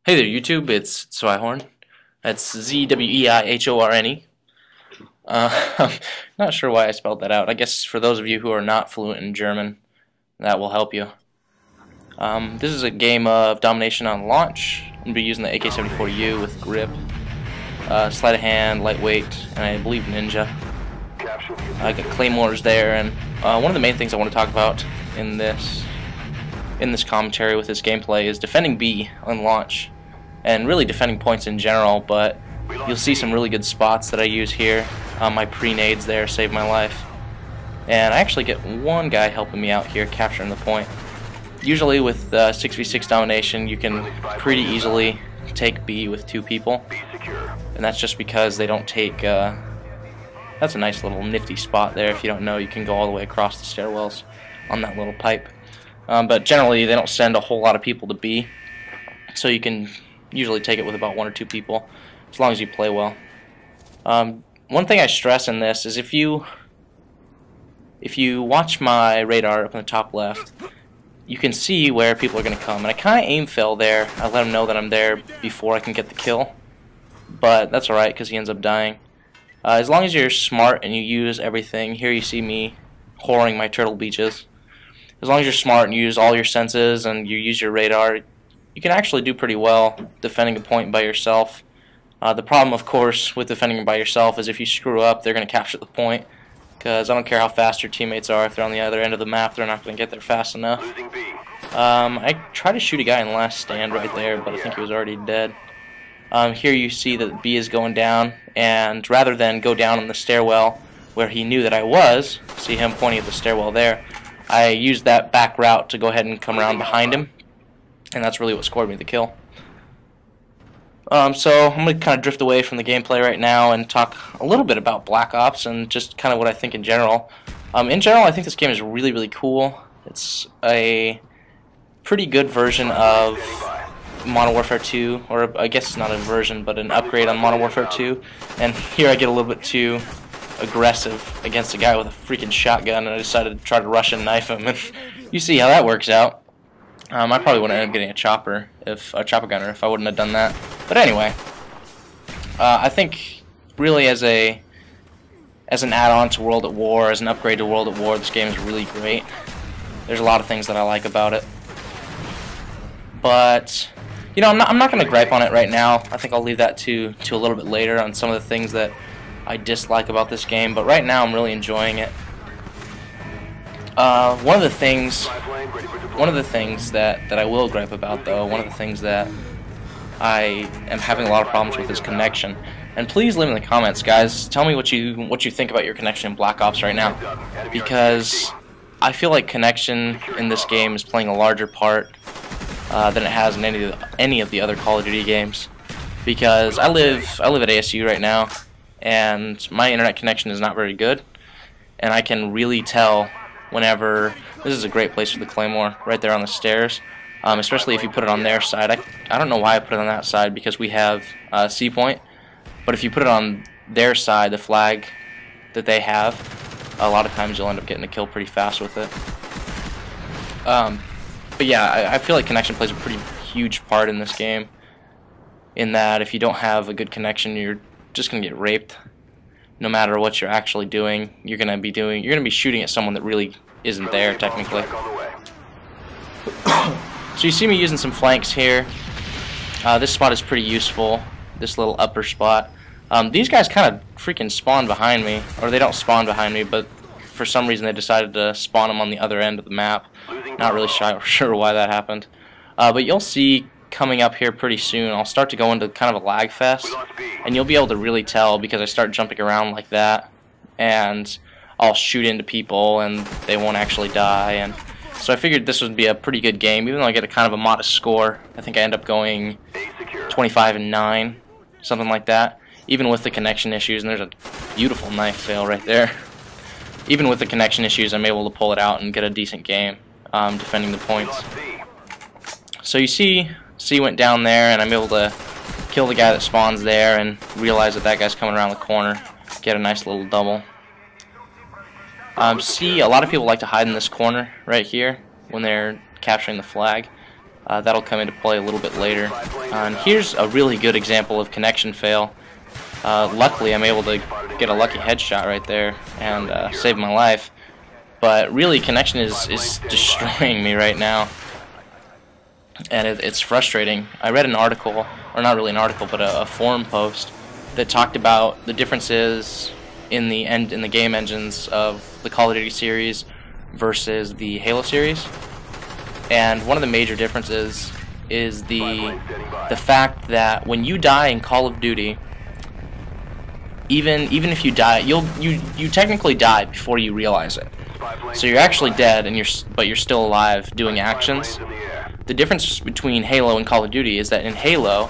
Hey there, YouTube. It's Zwihorn. That's Zweihorne. I'm not sure why I spelled that out. I guess for those of you who are not fluent in German, that will help you. This is a game of Domination on launch. I'm going to be using the Ak74u with grip, sleight of hand, lightweight, and I believe ninja. I got claymores there, and one of the main things I want to talk about in this commentary with this gameplay is defending B on launch, and really defending points in general, but you'll see some really good spots that I use here. My pre-nades there save my life. And I actually get one guy helping me out here capturing the point. Usually with 6v6 domination you can pretty easily take B with two people, and that's just because they don't take that's a nice little nifty spot there. If you don't know, you can go all the way across the stairwells on that little pipe. But generally they don't send a whole lot of people to B, so you can usually take it with about one or two people as long as you play well. One thing I stress in this is if you watch my radar up in the top left, you can see where people are going to come, and I kind of aim fail there. I let him know that I'm there before I can get the kill, but that's alright because he ends up dying. As long as you're smart and you use everything, here you see me whoring my turtle beaches. As long as you're smart and you use all your senses and you use your radar, you can actually do pretty well defending a point by yourself. The problem, of course, with defending by yourself is if you screw up, they're going to capture the point, because I don't care how fast your teammates are, if they're on the other end of the map, they're not going to get there fast enough. I tried to shoot a guy in last stand right there, but I think he was already dead. Here you see that B is going down, and rather than go down on the stairwell where he knew that I was, see him pointing at the stairwell there, I used that back route to go ahead and come around behind him, and that's really what scored me the kill. So I'm going to kind of drift away from the gameplay right now and talk a little bit about Black Ops and just kind of what I think in general. In general, I think this game is really, really cool. It's a pretty good version of Modern Warfare 2, or I guess it's not a version, but an upgrade on Modern Warfare 2. And here I get a little bit too aggressive against a guy with a freaking shotgun, and I decided to try to rush and knife him, and you see how that works out. I probably wouldn't end up getting a chopper gunner if I wouldn't have done that. But anyway, I think really as an add-on to World at War, as an upgrade to World at War, this game is really great. There's a lot of things that I like about it. But you know, I'm not going to gripe on it right now. I think I'll leave that to a little bit later on some of the things that I dislike about this game. But right now I'm really enjoying it. One of the things that I will gripe about, though, one of the things that I am having a lot of problems with is connection. And please leave in the comments, guys. Tell me what you think about your connection in Black Ops right now, because I feel like connection in this game is playing a larger part than it has in any of the other Call of Duty games. Because I live at ASU right now, and my internet connection is not very good, and I can really tell whenever. This is a great place for the claymore, right there on the stairs, especially if you put it on their side. I don't know why I put it on that side, because we have C point, but if you put it on their side, the flag that they have, a lot of times you'll end up getting a kill pretty fast with it. But yeah, I feel like connection plays a pretty huge part in this game, in that if you don't have a good connection, you're just going to get raped. No matter what you're actually doing, you're going to be shooting at someone that really isn't there technically. So you see me using some flanks here. This spot is pretty useful, this little upper spot. These guys kind of freaking spawn behind me, or they don't spawn behind me, but for some reason they decided to spawn them on the other end of the map. Not really sure why that happened. But you'll see coming up here pretty soon, I'll start to go into kind of a lag fest, and you'll be able to really tell because I start jumping around like that, and I'll shoot into people and they won't actually die. And so I figured this would be a pretty good game, even though I get a kind of a modest score. I think I end up going 25-9, something like that, even with the connection issues. And there's a beautiful knife fail right there. Even with the connection issues, I'm able to pull it out and get a decent game defending the points. So you see C went down there, and I'm able to kill the guy that spawns there and realize that that guy's coming around the corner. Get a nice little double. C, a lot of people like to hide in this corner right here when they're capturing the flag. That'll come into play a little bit later. And here's a really good example of connection fail. Luckily, I'm able to get a lucky headshot right there and save my life. But really, connection is destroying me right now, and it's frustrating. I read an article, or not really an article, but a forum post that talked about the differences in the game engines of the Call of Duty series versus the Halo series. And one of the major differences is the fact that when you die in Call of Duty, even if you die, you technically die before you realize it. So you're actually dead, but you're still alive doing actions. The difference between Halo and Call of Duty is that in Halo,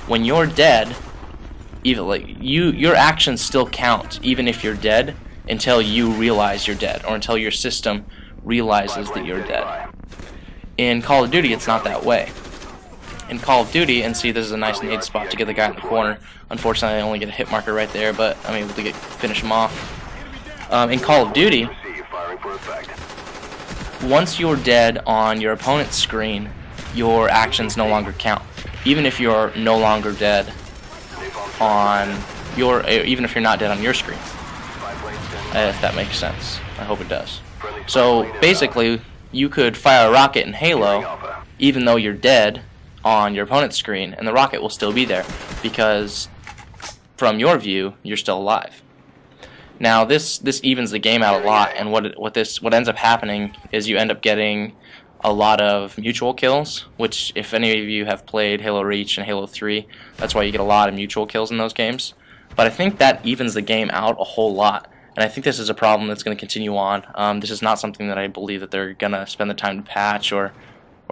when you're dead, your actions still count even if you're dead until you realize you're dead, or until your system realizes that you're dead. In Call of Duty, it's not that way. In Call of Duty, and see, this is a nice nade spot to get the guy in the corner. Unfortunately, I only get a hit marker right there, but I'm able to finish him off. In Call of Duty, once you're dead on your opponent's screen, your actions no longer count. Even if you're no longer dead even if you're not dead on your screen. If that makes sense. I hope it does. So basically, you could fire a rocket in Halo, even though you're dead on your opponent's screen, and the rocket will still be there because from your view, you're still alive. Now this evens the game out a lot, and what ends up happening is you end up getting a lot of mutual kills, which if any of you have played Halo Reach and Halo 3, that's why you get a lot of mutual kills in those games. But I think that evens the game out a whole lot, and I think this is a problem that's going to continue on. This is not something that I believe that they're going to spend the time to patch or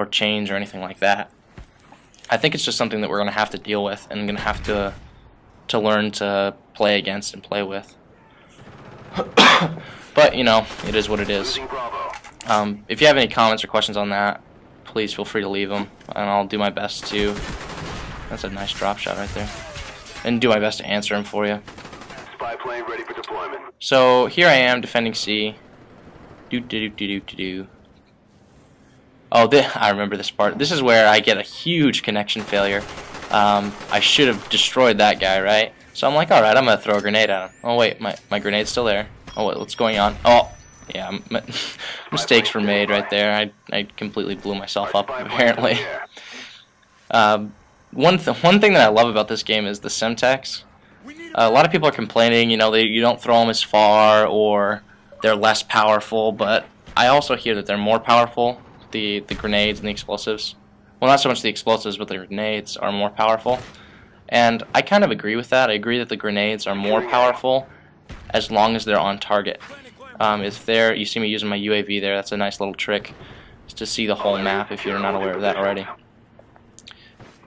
change or anything like that. I think it's just something that we're going to have to deal with and going to have to learn to play against and play with. But, you know, it is what it is. If you have any comments or questions on that, please feel free to leave them, and I'll do my best to... That's a nice drop shot right there. And do my best to answer them for you. Spy plane ready for deployment. So, here I am defending C. Oh, I remember this part. This is where I get a huge connection failure. I should have destroyed that guy, right? So I'm like, alright, I'm going to throw a grenade at him. Oh wait, my grenade's still there. Oh, what's going on? Oh, yeah, mistakes were made right there. I completely blew myself up, apparently. One thing that I love about this game is the Semtex. A lot of people are complaining, you know, you don't throw them as far, or they're less powerful, but I also hear that they're more powerful. The grenades and the explosives. Well, not so much the explosives, but the grenades are more powerful. And I kind of agree with that. I agree that the grenades are more powerful as long as they're on target. You see me using my UAV there, that's a nice little trick to see the whole map if you're not aware of that already.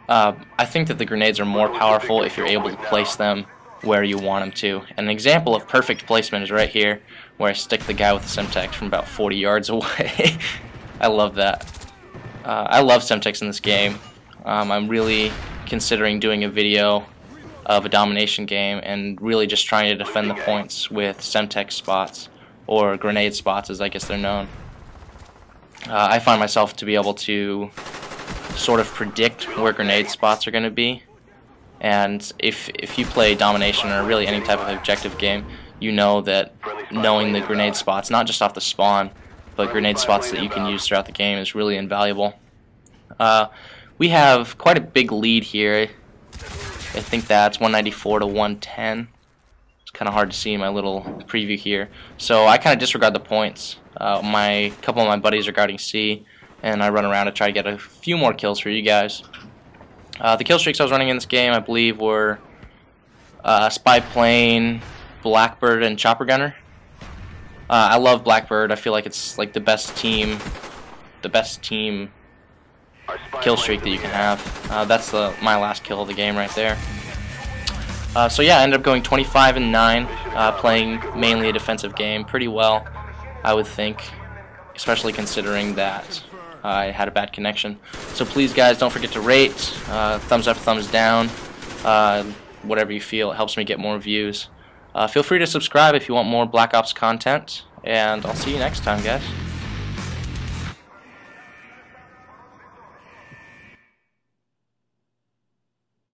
I think that the grenades are more powerful if you're able to place them where you want them to. And an example of perfect placement is right here, where I stick the guy with the Semtex from about 40 yards away. I love that. I love Semtex in this game. I'm really considering doing a video of a domination game and really just trying to defend the points with Semtex spots, or grenade spots as I guess they're known. I find myself to be able to sort of predict where grenade spots are going to be, and if you play domination or really any type of objective game, you know that knowing the grenade spots, not just off the spawn, but grenade spots that you can use throughout the game is really invaluable. We have quite a big lead here. I think that's 194 to 110. It's kind of hard to see in my little preview here. So I kind of disregard the points. A couple of my buddies are guarding C, and I run around to try to get a few more kills for you guys. The kill streaks I was running in this game, I believe, were Spy Plane, Blackbird, and Chopper Gunner. I love Blackbird. I feel like it's like the best team kill streak that you can have. That's my last kill of the game right there. So yeah, I ended up going 25-9, playing mainly a defensive game pretty well, I would think, especially considering that I had a bad connection. So please guys, don't forget to rate, thumbs up, thumbs down, whatever you feel. It helps me get more views. Feel free to subscribe if you want more Black Ops content, and I'll see you next time, guys.